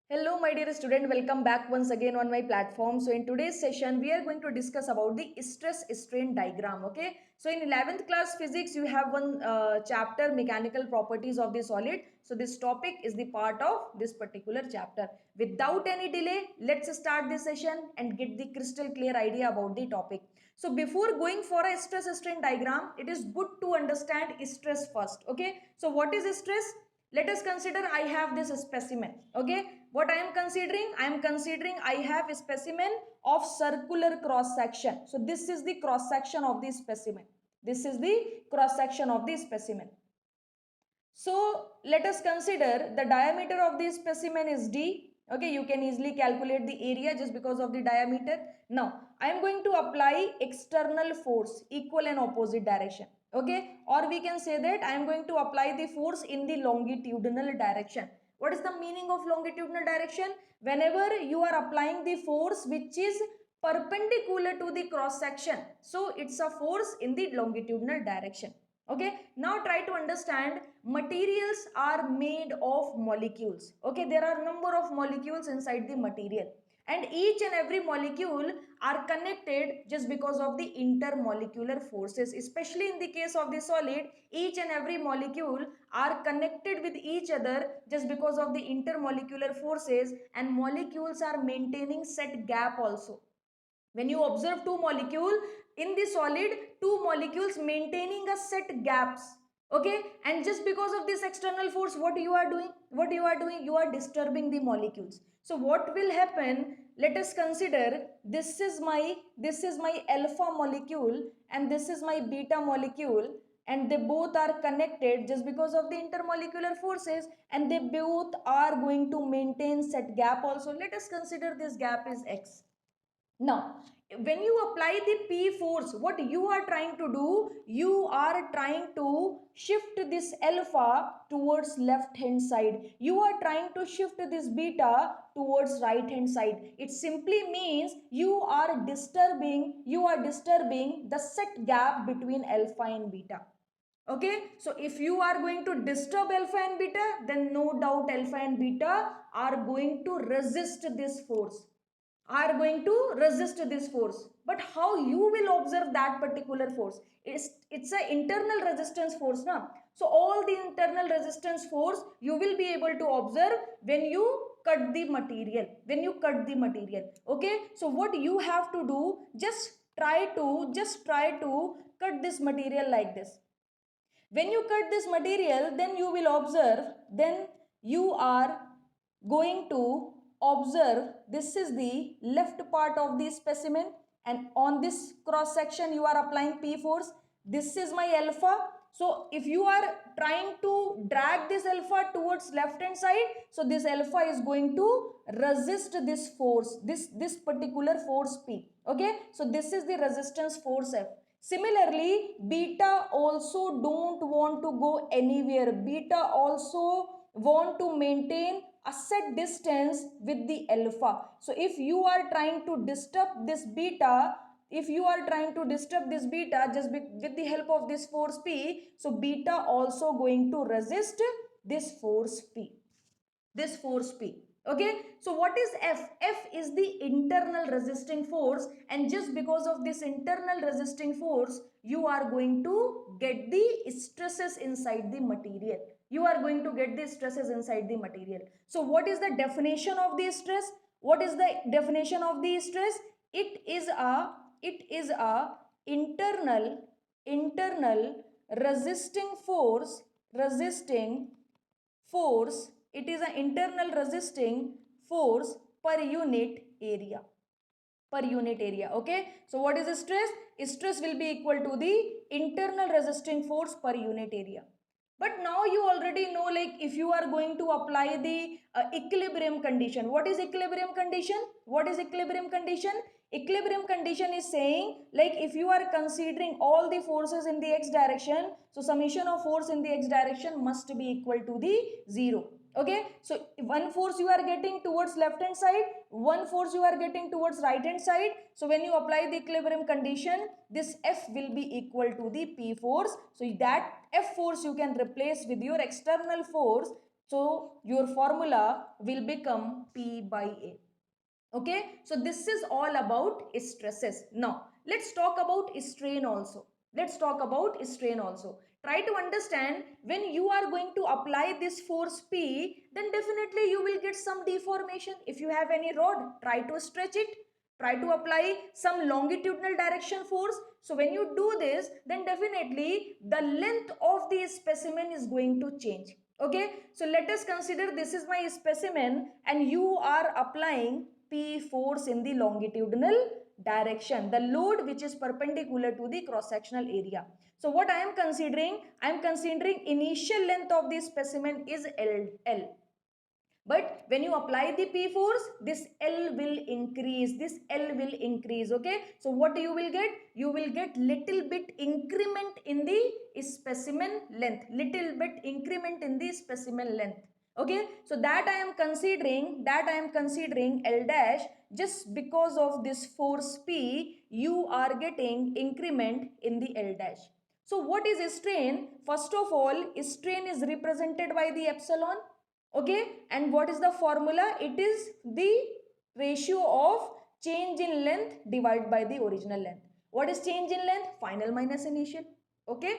Hello, my dear student. Welcome back once again on my platform. So, in today's session, we are going to discuss about the stress strain diagram. Okay. So, in 11th class physics, you have one chapter, mechanical properties of the solid. So, this topic is the part of this particular chapter. Without any delay, let's start this session and get the crystal clear idea about the topic. So, before going for a stress strain diagram, it is good to understand stress first. Okay. So, what is stress? Let us consider I have this specimen. Okay, what I am considering, I have a specimen of circular cross section. So this is the cross section of the specimen. This is the cross section of the specimen. So let us consider the diameter of this specimen is d. Okay, you can easily calculate the area just because of the diameter. Now I am going to apply external force equal and opposite direction. Okay, or we can say that I am going to apply the force in the longitudinal direction. What is the meaning of longitudinal direction? Whenever you are applying the force which is perpendicular to the cross section, so it's a force in the longitudinal direction. Okay, now try to understand. Materials are made of molecules. Okay, there are number of molecules inside the material, and each and every molecule are connected just because of the intermolecular forces. Especially in the case of the solid, each and every molecule are connected with each other just because of the intermolecular forces, and molecules are maintaining set gap also. When you observe two molecules in the solid, two molecules maintaining a set gaps. Okay, and just because of this external force, what you are doing, you are disturbing the molecules. So what will happen? Let us consider, this is my alpha molecule and this is my beta molecule, and they both are connected just because of the intermolecular forces, and they both are going to maintain set gap also. Let us consider this gap is x. Now, when you apply the P force, what you are trying to do, you are trying to shift this alpha towards left hand side. You are trying to shift this beta towards right hand side. It simply means you are disturbing the set gap between alpha and beta. Okay, so if you are going to disturb alpha and beta, then no doubt alpha and beta are going to resist this force, but how you will observe that particular force? It's an internal resistance force now. So all the internal resistance force you will be able to observe when you cut the material. Okay, so what you have to do, just try to cut this material like this. When you cut this material, then you will observe, then you are going to observe, this is the left part of the specimen, and on this cross section you are applying P force. This is my alpha. So if you are trying to drag this alpha towards left hand side, so this alpha is going to resist this force, this particular force P. Okay, so this is the resistance force F. Similarly, beta also don't want to go anywhere. Beta also want to maintain a set distance with the alpha. So if you are trying to disturb this beta, with the help of this force P, so beta also going to resist this force P. Okay, so what is F is the internal resisting force, and just because of this internal resisting force, you are going to get the stresses inside the material. So what is the definition of the stress? It is a internal resisting force. It is an internal resisting force per unit area. Okay, so what is stress will be equal to the internal resisting force per unit area. But now you already know, like, if you are going to apply the equilibrium condition. Equilibrium condition is saying, like, if you are considering all the forces in the x direction, so summation of force in the x direction must be equal to the 0. Okay, so one force you are getting towards left hand side, one force you are getting towards right hand side. So when you apply the equilibrium condition, this F will be equal to the P force. So that F force you can replace with your external force So your formula will become P by A. Okay, so this is all about stresses. Now let's talk about strain also. Let's talk about strain also. Try to understand, when you are going to apply this force P, then definitely you will get some deformation. If you have any rod, try to stretch it, try to apply some longitudinal direction force. So when you do this, then definitely the length of the specimen is going to change. Okay, so let us consider this is my specimen and you are applying P force in the longitudinal direction, the load which is perpendicular to the cross sectional area. So what I am considering, I am considering initial length of the specimen is L. But when you apply the P force, this L will increase, this L will increase. Okay, so what you will get? You will get little bit increment in the specimen length, little bit increment in the specimen length. Okay, so that I am considering L dash, just because of this force P, you are getting increment in the L dash. So what is strain? First of all, strain is represented by the epsilon. Okay, and what is the formula? It is the ratio of change in length divided by the original length. What is change in length? Final minus initial. Okay,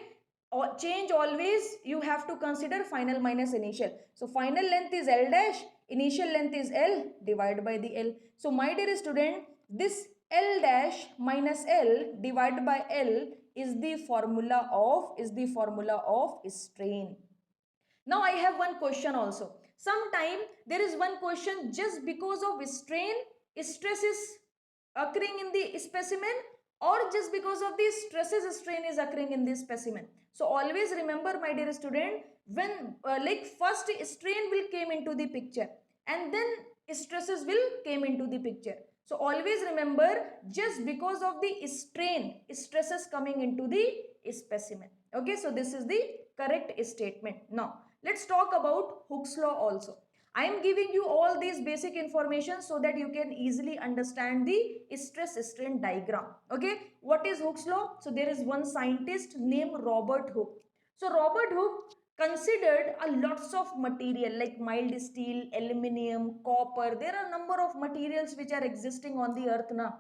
or change, always you have to consider final minus initial. So final length is L dash, initial length is L, divided by the L. So my dear student, this L dash minus L divided by L is the formula of strain. Now I have one question also. Sometime there is one question, just because of strain, stress is occurring in the specimen, or just because of the stresses, strain is occurring in the specimen. So always remember, my dear student, when like first strain will came into the picture and then stresses will came into the picture. So always remember, just because of the strain, stresses coming into the specimen. Okay, so this is the correct statement. Now let's talk about Hooke's law also. I am giving you all these basic information so that you can easily understand the stress strain diagram. Okay, what is Hooke's law? So there is one scientist named Robert Hooke. So Robert Hooke considered a lots of material like mild steel, aluminum, copper. There are number of materials which are existing on the earth now.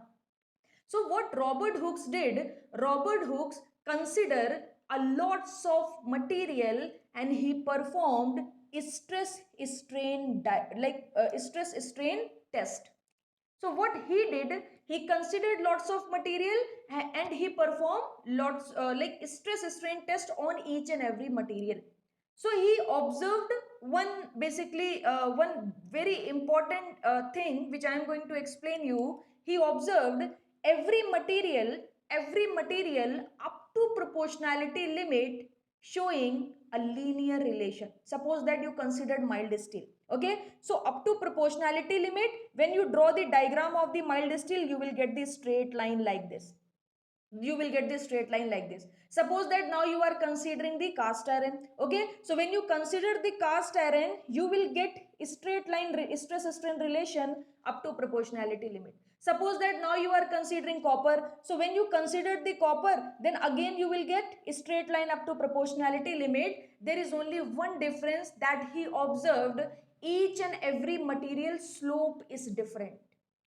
So what Robert Hooks did, Robert Hooks considered a lots of material and he performed stress strain stress strain test. So what he did, he considered lots of material and he performed lots like stress strain test on each and every material. So he observed one, basically one very important thing which I am going to explain you. He observed every material, every material up to proportionality limit showing a linear relation. Suppose that you considered mild steel. Okay, so up to proportionality limit, when you draw the diagram of the mild steel, you will get this straight line like this. You will get this straight line like this. Suppose that now you are considering the cast iron. Okay, so when you consider the cast iron, you will get straight line stress strain relation up to proportionality limit. Suppose that now you are considering copper, so when you consider the copper, then again you will get straight line up to proportionality limit. There is only one difference, that he observed each and every material slope is different.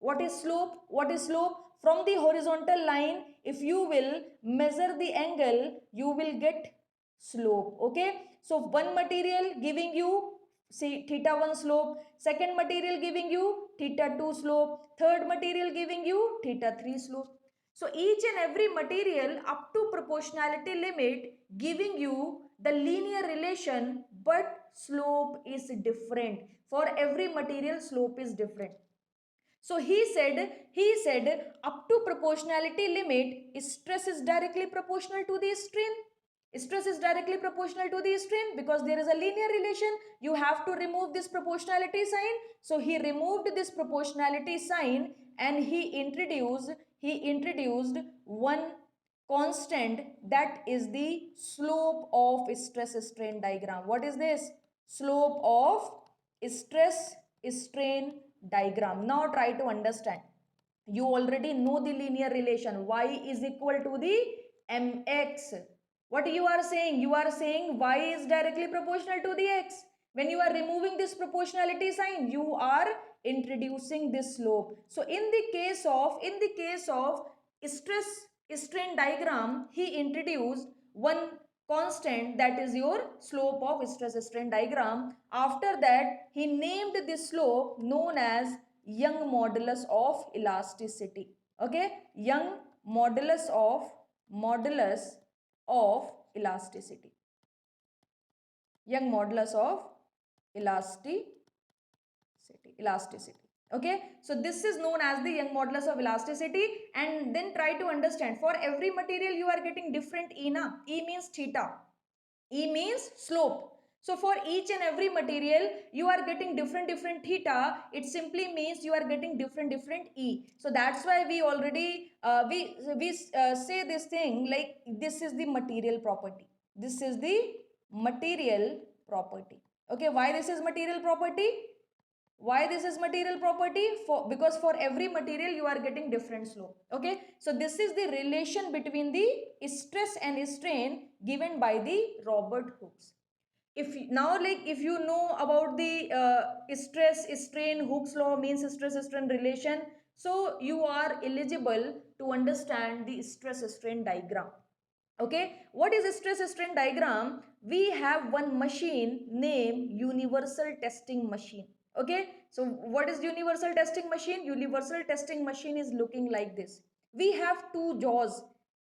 What is slope? What is slope? From the horizontal line, if you will measure the angle, you will get slope. Okay, so one material giving you, see, theta 1 slope, second material giving you theta 2 slope, third material giving you theta 3 slope. So each and every material up to proportionality limit giving you the linear relation, but slope is different. For every material, slope is different. So he said up to proportionality limit, stress is directly proportional to the strain. Stress is directly proportional to the strain because there is a linear relation. You have to remove this proportionality sign. So he removed this proportionality sign and he introduced one constant, that is the slope of stress strain diagram. What is this? Slope of stress strain diagram. Now try to understand. You already know the linear relation. Y is equal to the mx. What you are saying? You are saying y is directly proportional to the x. When you are removing this proportionality sign, you are introducing this slope. So in the case of stress strain diagram, he introduced one constant, that is your slope of stress strain diagram. After that, he named this slope known as Young modulus of elasticity. Okay, Young modulus of elasticity. Young modulus of elasticity. Okay, so this is known as the Young modulus of elasticity. And then try to understand, for every material you are getting different E na. E means theta, E means slope. So for each and every material you are getting different theta. It simply means you are getting different E. So that's why we already say this thing like this is the material property. This is the material property. Okay, why this is material property? Why this is material property? Because for every material you are getting different slope. Okay, so this is the relation between the stress and strain given by the Robert Hooke's. If you know about the stress strain Hooke's law, means stress strain relation, so you are eligible to understand the stress strain diagram. Okay, what is a stress strain diagram? We have one machine named universal testing machine. Okay, so what is universal testing machine? Universal testing machine is looking like this. We have two jaws.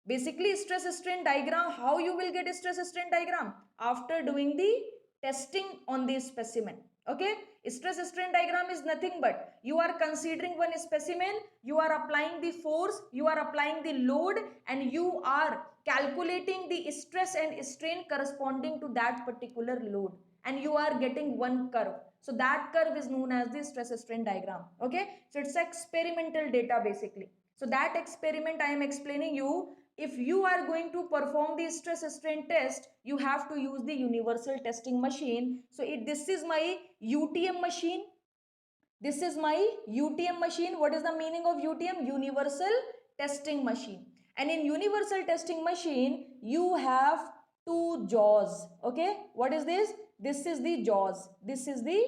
Basically, stress strain diagram, how you will get a stress strain diagram? After doing the testing on the specimen. Okay, stress strain diagram is nothing but you are considering one specimen, you are applying the force, you are applying the load, and you are calculating the stress and strain corresponding to that particular load, and you are getting one curve. So that curve is known as the stress strain diagram. Okay, so it's experimental data basically. So that experiment I am explaining you. If you are going to perform the stress strain test, you have to use the universal testing machine. So this is my UTM machine. This is my UTM machine. What is the meaning of UTM? Universal testing machine. And in universal testing machine, you have two jaws. Okay, what is this? This is the jaws. This is the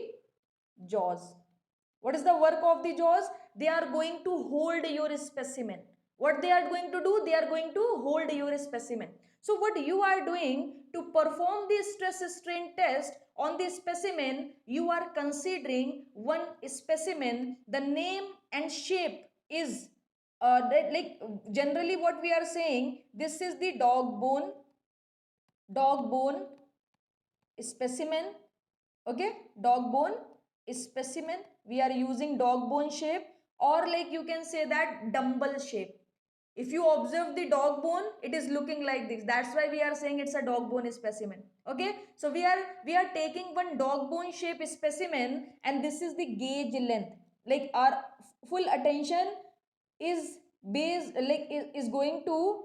jaws. What is the work of the jaws? They are going to hold your specimen. What they are going to do? They are going to hold your specimen. So what you are doing to perform the stress strain test on the specimen, you are considering one specimen. The name and shape is like generally what we are saying, this is the dog bone specimen. Okay, dog bone specimen. We are using dog bone shape, or like you can say that dumbbell shape. If you observe the dog bone, it is looking like this. That's why we are saying it's a dog bone specimen. Okay, so we are taking one dog bone shape specimen, and this is the gauge length. Like our full attention is based like is going to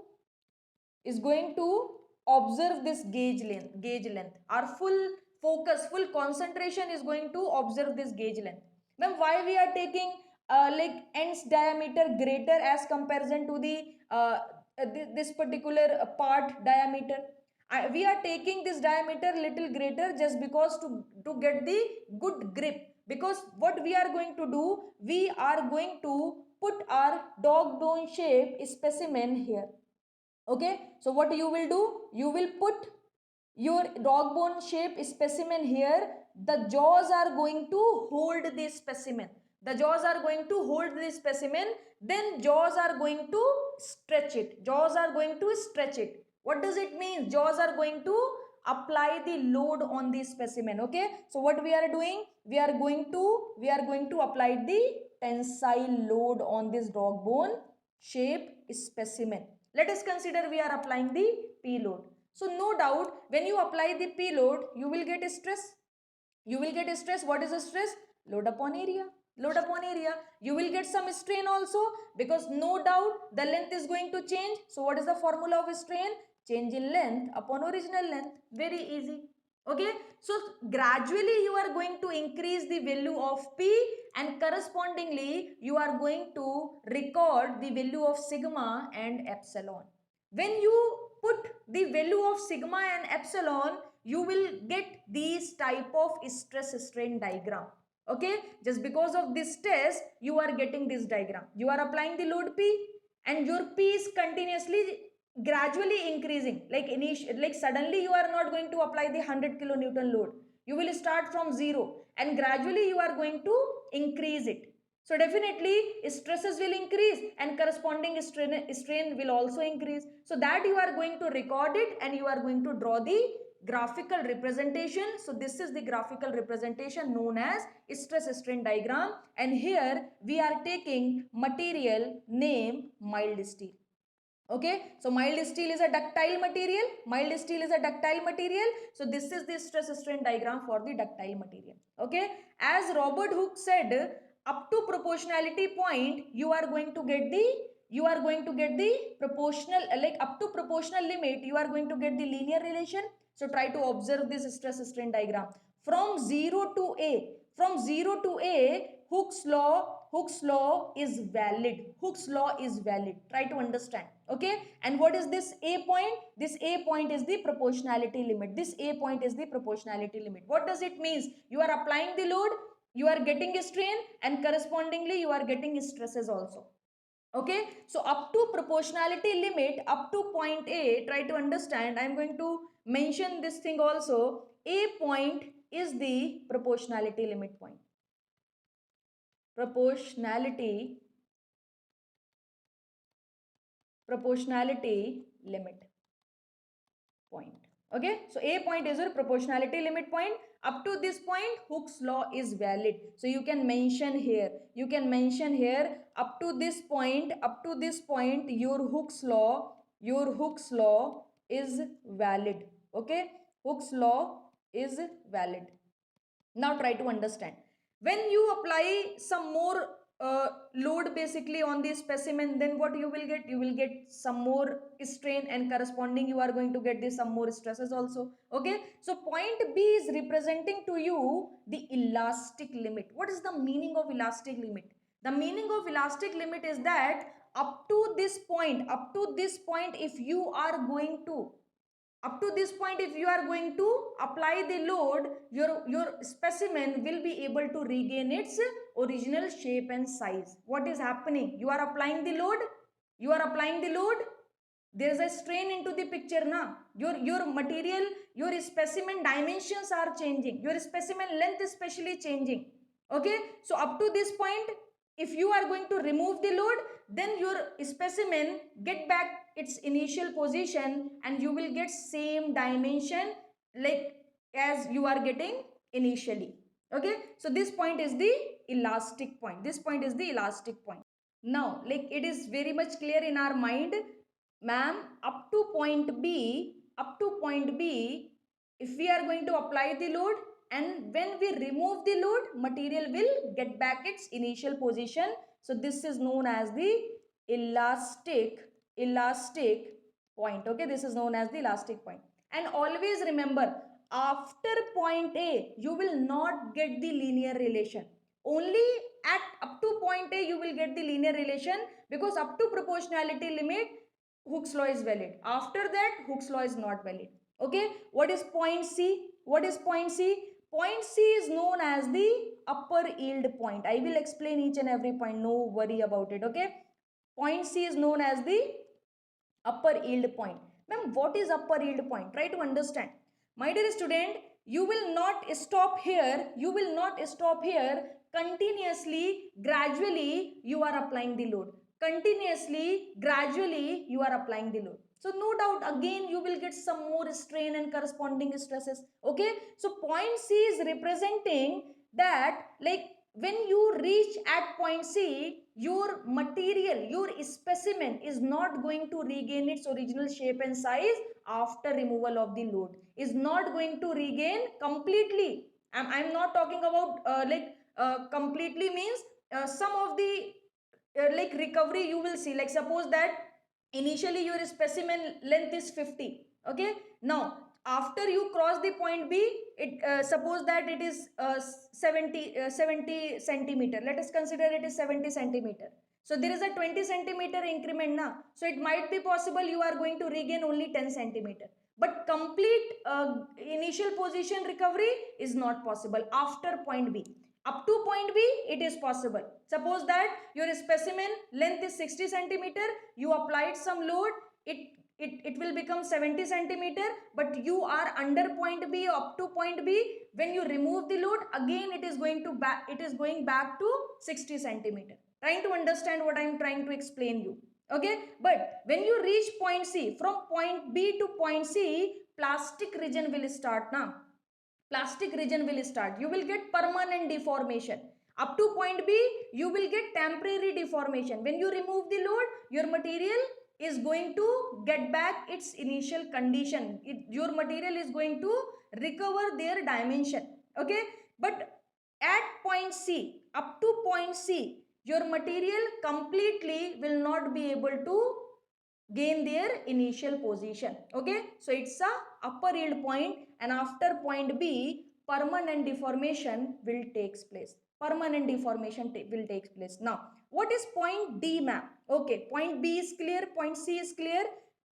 observe this gauge length. Our full focus, full concentration is going to observe this gauge length. Then why we are taking like ends diameter greater as comparison to the this particular part diameter? We are taking this diameter little greater just because to get the good grip. Because what we are going to do, we are going to put our dog bone shape specimen here. Okay, so what you will do, you will put your dog bone shape specimen here. The jaws are going to hold this specimen. The jaws are going to hold this specimen. Then jaws are going to stretch it. Jaws are going to stretch it. What does it mean? Jaws are going to apply the load on the specimen. Okay, so what we are doing, we are going to apply the tensile load on this dog bone shape specimen. Let us consider we are applying the P load. So no doubt when you apply the P load, you will get stress. You will get stress. What is a stress? Load upon area. Load upon area. You will get some strain also, because no doubt the length is going to change. So what is the formula of strain? Change in length upon original length. Very easy. Okay, so gradually you are going to increase the value of P, and correspondingly you are going to record the value of sigma and epsilon. When you put the value of sigma and epsilon, you will get these type of stress strain diagram. Okay, just because of this test you are getting this diagram. You are applying the load P and your P is continuously gradually increasing, like like suddenly you are not going to apply the 100 kilonewton load. You will start from zero and gradually you are going to increase it. So definitely stresses will increase and corresponding strain will also increase. So that you are going to record it and you are going to draw the graphical representation. So this is the graphical representation known as stress strain diagram, and here we are taking material name mild steel. Okay, so mild steel is a ductile material. Mild steel is a ductile material. So this is the stress strain diagram for the ductile material. Okay, as Robert Hooke said, up to proportionality point you are going to get the proportional, like up to proportional limit you are going to get the linear relation. So try to observe this stress strain diagram from 0 to A. From 0 to A, Hooke's law is valid. Hooke's law is valid. Try to understand. Okay, and what is this A point? This A point is the proportionality limit. This A point is the proportionality limit. What does it mean? You are applying the load, you are getting a strain, and correspondingly you are getting stresses also. Okay, so up to proportionality limit, up to point A, try to understand. I am going to mention this thing also. A point is the proportionality limit point. Proportionality limit point. Okay, so A point is your proportionality limit point. Up to this point Hooke's law is valid. So you can mention here, up to this point, your Hooke's law is valid. Okay, Hooke's law is valid. Now try to understand. When you apply some more load basically on the specimen, then what you will get? You will get some more strain and corresponding you are going to get this some more stresses also. Okay, so point B is representing to you the elastic limit. What is the meaning of elastic limit? The meaning of elastic limit is that up to this point, if you are going to up to this point if you are going to apply the load, your specimen will be able to regain its original shape and size. What is happening? You are applying the load, there is a strain into the picture now. Your material, your specimen dimensions are changing, your specimen length especially changing. Okay, so up to this point if you are going to remove the load, then your specimen get back its initial position and you will get same dimension like as you are getting initially. Okay, so this point is the elastic point. Now like it is very much clear in our mind, ma'am, up to point B, if we are going to apply the load and when we remove the load, material will get back its initial position. So this is known as the elastic point. Okay, this is known as the elastic point. And always remember, after point A you will not get the linear relation. Only at up to point A you will get the linear relation, because up to proportionality limit Hooke's law is valid. After that Hooke's law is not valid. Okay, what is point C? Point C is known as the upper yield point. I will explain each and every point, no worry about it. Okay, point C is known as the upper yield point. Ma'am, what is upper yield point? Try to understand. My dear student, you will not stop here. Continuously, gradually, you are applying the load. So no doubt again you will get some more strain and corresponding stresses. Okay, so point C is representing that like when you reach at point C, your material, your specimen is not going to regain its original shape and size after removal of the load, is not going to regain completely. I'm not talking about completely means some of the like recovery you will see. Like suppose that initially your specimen length is 50. Okay, now after you cross the point B, it suppose that it is 70 centimeter. Let us consider it is 70 centimeter. So there is a 20 centimeter increment now. So it might be possible you are going to regain only 10 centimeter. but complete initial position recovery is not possible after point B. Up to point B, it is possible. Suppose that your specimen length is 60 centimeter, you applied some load, it will become 70 centimeter, but you are under point B up to point B. When you remove the load, again it is going back to 60 centimeter. Trying to understand what I am trying to explain you. Okay, but when you reach point C, from point B to point C, plastic region will start now. Plastic region will start. You will get permanent deformation. Up to point B, you will get temporary deformation. When you remove the load, your material is going to get back its initial condition. Your material is going to recover their dimension. Okay, but at point C, up to point C, your material completely will not be able to gain their initial position. Okay, so it's a upper yield point, and after point B, permanent deformation will takes place. Permanent deformation will take place. Now, what is point D, ma'am? Okay, point B is clear, point C is clear.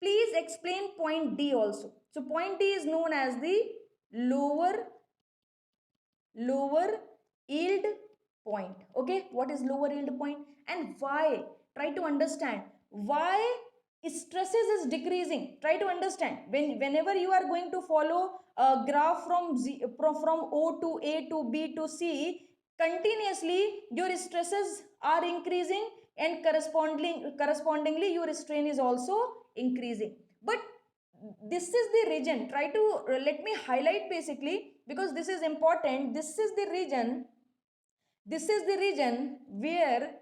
Please explain point D also. So point D is known as the lower yield point. Okay, what is lower yield point and why? Try to understand why stresses is decreasing. Try to understand whenever you are going to follow a graph from O to A to B to C, continuously your stresses are increasing, and correspondingly your strain is also increasing. But this is the region. Try to let me highlight basically, because this is important. This is the region where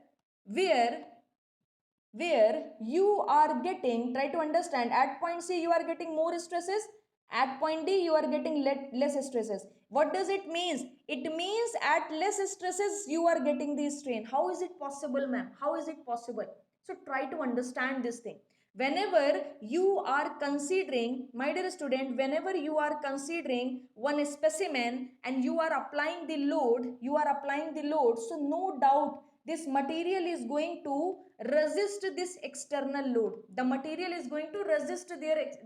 where you are getting, try to understand, at point C you are getting more stresses, at point D you are getting less stresses. What does it means? It means at less stresses you are getting the strain. How is it possible, ma'am? How is it possible? So try to understand this thing. Whenever you are considering, my dear student, whenever you are considering one specimen and you are applying the load, so no doubt this material is going to resist this external load. The material is going to resist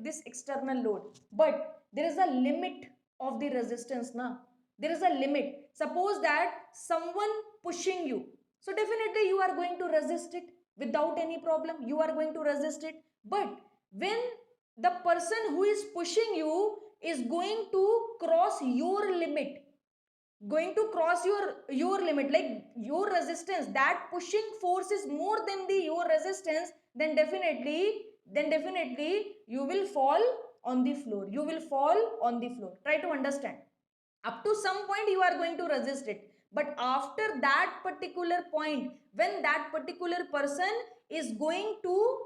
this external load, but there is a limit of the resistance now. There is a limit. Suppose that someone pushing you, so definitely you are going to resist it without any problem. You are going to resist it. But when the person who is pushing you is going to cross your limit, your limit, like your resistance, that pushing force is more than your resistance, then definitely you will fall on the floor. Try to understand. Up to some point you are going to resist it, but after that particular point, when that particular person is going to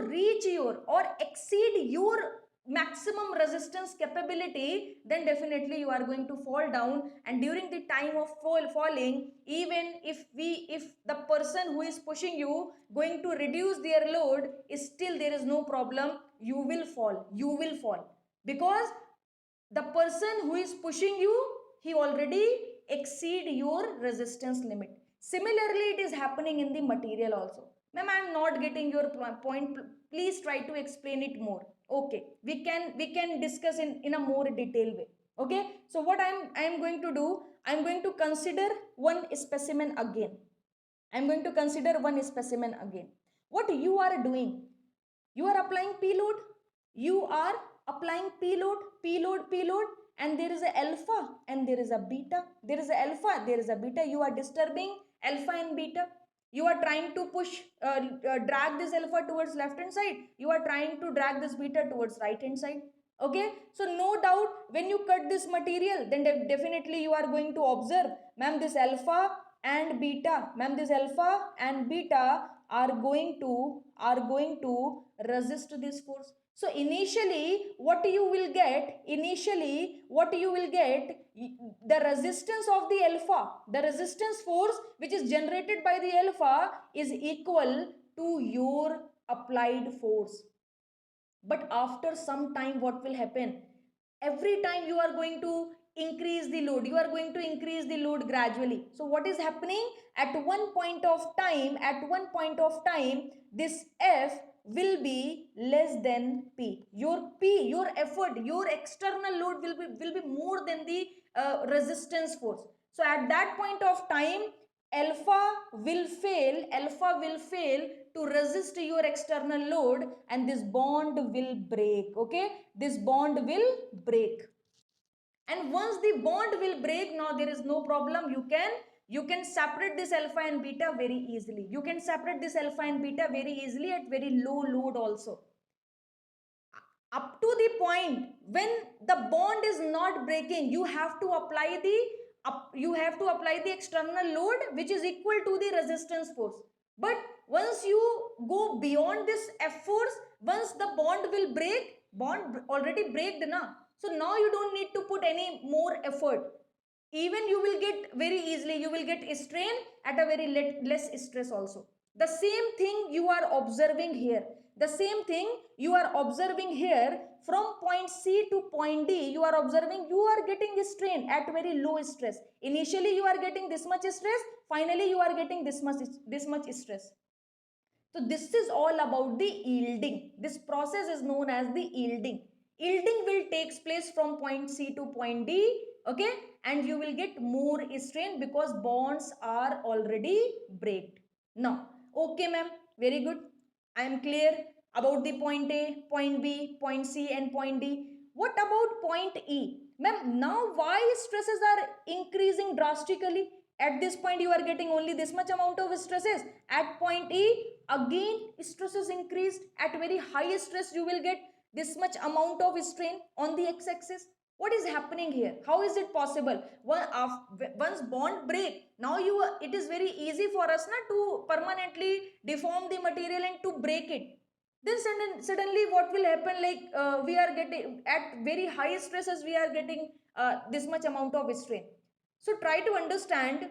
reach your or exceed your maximum resistance capability, then definitely you are going to fall down. And during the time of falling, even if the person who is pushing you going to reduce their load, is still there is no problem, you will fall because the person who is pushing you, he already exceed your resistance limit. Similarly, it is happening in the material also. Ma'am, I am not getting your point. Please try to explain it more. Okay, we can discuss in a more detailed way. Okay, so what I am going to do, I am going to consider one specimen again. I am going to consider one specimen again. What you are doing, you are applying P load. You are applying P load, and there is a alpha and there is a beta. There is a alpha, there is a beta. You are disturbing alpha and beta. You are trying to drag this alpha towards left hand side. You are trying to drag this beta towards right hand side. Okay, so no doubt when you cut this material, then definitely you are going to observe, ma'am, this alpha and beta, are going to resist this force. So initially what you will get, the resistance of the alpha, the resistance force which is generated by the alpha is equal to your applied force. But after some time, what will happen? Every time you are going to increase the load, gradually. So what is happening? At one point of time, this F will be less than P. Your effort, your external load will be more than the resistance force. So at that point of time, alpha will fail to resist your external load, and this bond will break. Okay, this bond will break. And once the bond will break, now there is no problem. You can separate this alpha and beta very easily. You can separate this alpha and beta very easily at very low load also, up to the point when the bond is not breaking. You have to apply the external load which is equal to the resistance force. But once you go beyond this F force, once the bond will break, bond already breaked na, so now you don't need to put any more effort. Even you will get very easily, you will get strain at a very less stress also. The same thing you are observing here, the same thing you are observing here. From point C to point D, you are observing, you are getting strain at very low stress. Initially you are getting this much stress, finally you are getting this much stress. So this is all about the yielding. This process is known as the yielding. Yielding will takes place from point C to point D, okay, and you will get more strain because bonds are already breaked. Now, okay ma'am, very good. I am clear about the point A, point B, point C and point D. What about point E? Ma'am, now why stresses are increasing drastically? At this point you are getting only this much amount of stresses. At point E, again stress is increased. At very high stress you will get this much amount of strain on the x-axis. What is happening here? How is it possible? Once bond break, now it is very easy for us not to permanently deform the material and to break it. Then suddenly what will happen, like we are getting at very high stresses, we are getting this much amount of strain. So try to understand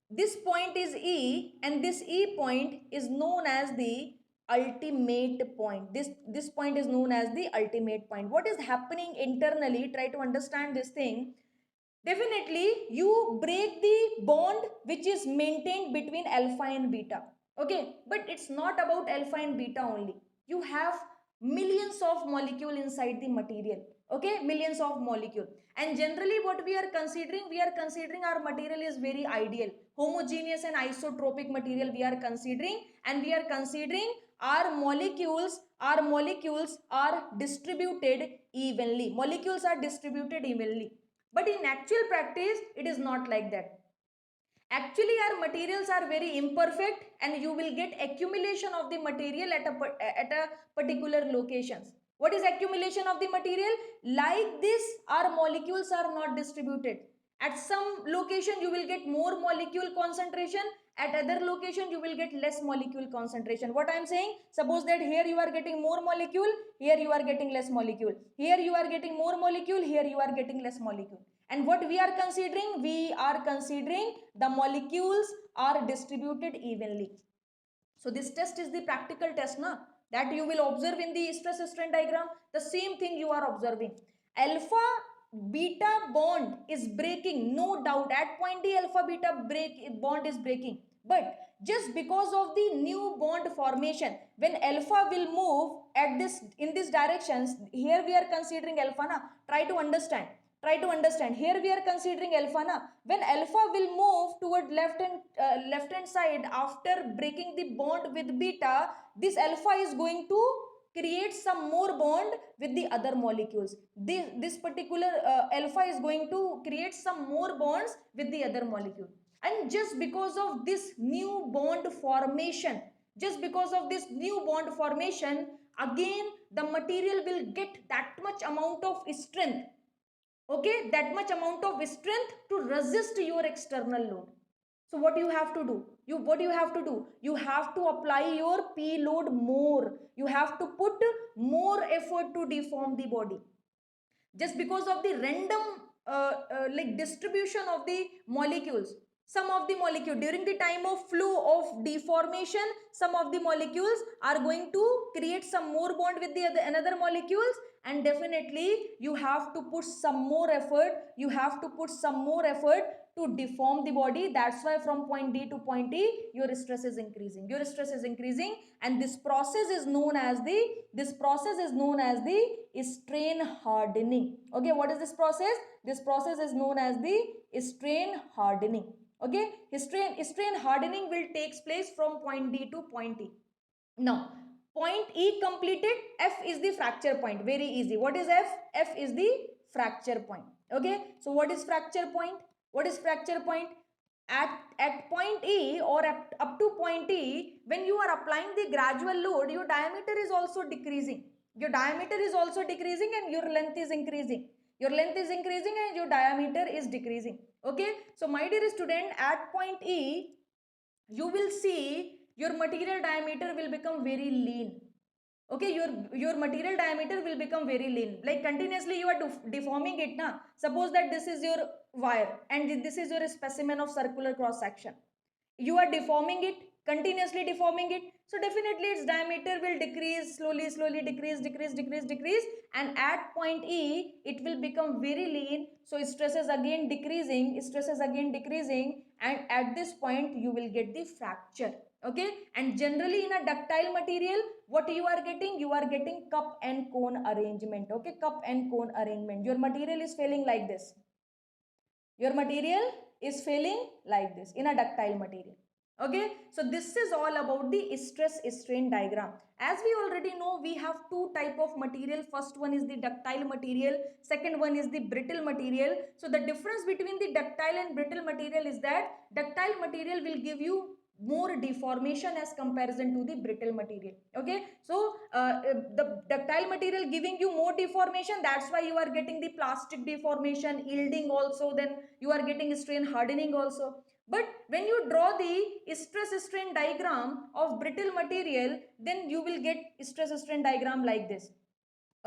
this point is E, and this E point is known as the ultimate point. This point is known as the ultimate point. What is happening internally? Try to understand this thing. Definitely you break the bond which is maintained between alpha and beta. Okay, but it's not about alpha and beta only. You have millions of molecule inside the material. Okay, millions of molecule. And generally what we are considering our material is very ideal, homogeneous and isotropic material we are considering, and we are considering our molecules are distributed evenly. Molecules are distributed evenly. But in actual practice, it is not like that. Actually, our materials are very imperfect, and you will get accumulation of the material at a particular locations. What is accumulation of the material? Like this, our molecules are not distributed. At some location, you will get more molecule concentration. At other location, you will get less molecule concentration. What I am saying? Suppose that here you are getting more molecule, here you are getting less molecule. Here you are getting more molecule, here you are getting less molecule. And what we are considering? We are considering the molecules are distributed evenly. So this test is the practical test na, that you will observe in the stress strain diagram. The same thing you are observing. Alpha beta bond is breaking, no doubt. At point D, alpha beta bond is breaking. But just because of the new bond formation, when alpha will move at this in this directions, here we are considering alpha na. Try to understand here we are considering alpha na. When alpha will move toward left hand side after breaking the bond with beta, this alpha is going to create some more bond with the other molecules. This particular alpha is going to create some more bonds with the other molecule. And just because of this new bond formation, again the material will get that much amount of strength. Okay, that much amount of strength to resist your external load. So what you have to do? You have to apply your P load more. You have to put more effort to deform the body. Just because of the random like distribution of the molecules, some of the molecule during the time of flow of deformation, some of the molecules are going to create some more bond with the another molecules, and definitely you have to put some more effort to deform the body. That's why from point D to point E, your stress is increasing. Your stress is increasing, and this process is known as the strain hardening. Okay, what is this process? This process is known as the strain hardening. Okay, strain hardening will takes place from point D to point E. Now, point E completed, F is the fracture point. Very easy. What is F? F is the fracture point. Okay, so what is fracture point? What is fracture point? At point E or up to point E, when you are applying the gradual load, your diameter is also decreasing. Your diameter is also decreasing and your length is increasing. Your length is increasing and your diameter is decreasing. Okay, so my dear student, at point E, you will see your material diameter will become very lean. Okay, your material diameter will become very lean, like continuously you are deforming it now. Suppose that this is your wire and this is your specimen of circular cross section. You are deforming it, continuously deforming it, so definitely its diameter will decrease, slowly decrease, and at point E it will become very lean, so stress is again decreasing, and at this point you will get the fracture. Okay, and generally in a ductile material, what you are getting? You are getting cup and cone arrangement. Okay, cup and cone arrangement. Your material is failing like this. Your material is failing like this in a ductile material. Okay, so this is all about the stress strain diagram. As we already know, we have two type of material. First one is the ductile material, second one is the brittle material. So the difference between the ductile and brittle material is that ductile material will give you more deformation as comparison to the brittle material. Okay, so the ductile material giving you more deformation, that's why you are getting the plastic deformation, yielding also, then you are getting strain hardening also. But when you draw the stress strain diagram of brittle material, then you will get stress strain diagram like this.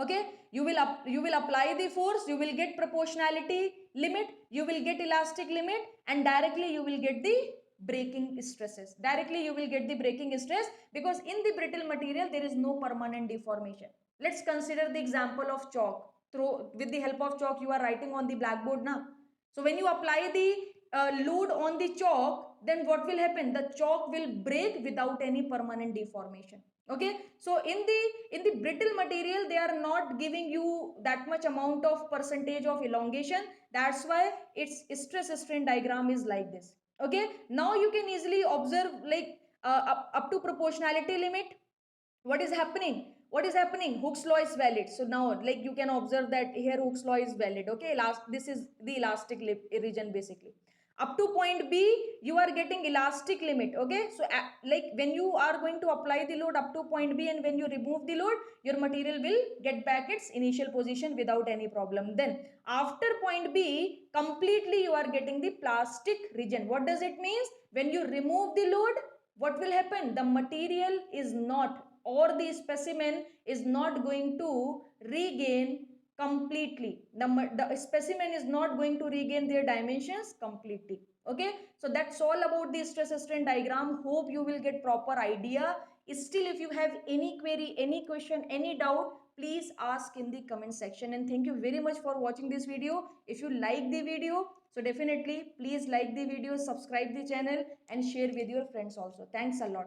Okay, you will apply the force, you will get proportionality limit, you will get elastic limit, and directly you will get the breaking stresses. Directly you will get the breaking stress, because in the brittle material there is no permanent deformation. Let's consider the example of chalk. Through with the help of chalk you are writing on the blackboard now. So when you apply the load on the chalk, then what will happen? The chalk will break without any permanent deformation. Okay, so in the brittle material, they are not giving you that much amount of percentage of elongation. That's why its stress strain diagram is like this. Okay, now you can easily observe, like up to proportionality limit, what is happening? What is happening? Hooke's law is valid. So now, like, you can observe that here Hooke's law is valid. Okay, this is the elastic region basically. Up to point B, you are getting elastic limit. Okay, so like when you are going to apply the load up to point B, and when you remove the load, your material will get back its initial position without any problem. Then after point B, completely you are getting the plastic region. What does it mean? When you remove the load, what will happen? The material is not, or the specimen is not going to regain completely. The specimen is not going to regain their dimensions completely. Okay, so that's all about the stress strain diagram. Hope you will get proper idea. Still, if you have any query, any question, any doubt, please ask in the comment section. And thank you very much for watching this video. If you like the video, so definitely please like the video, subscribe the channel, and share with your friends also. Thanks a lot.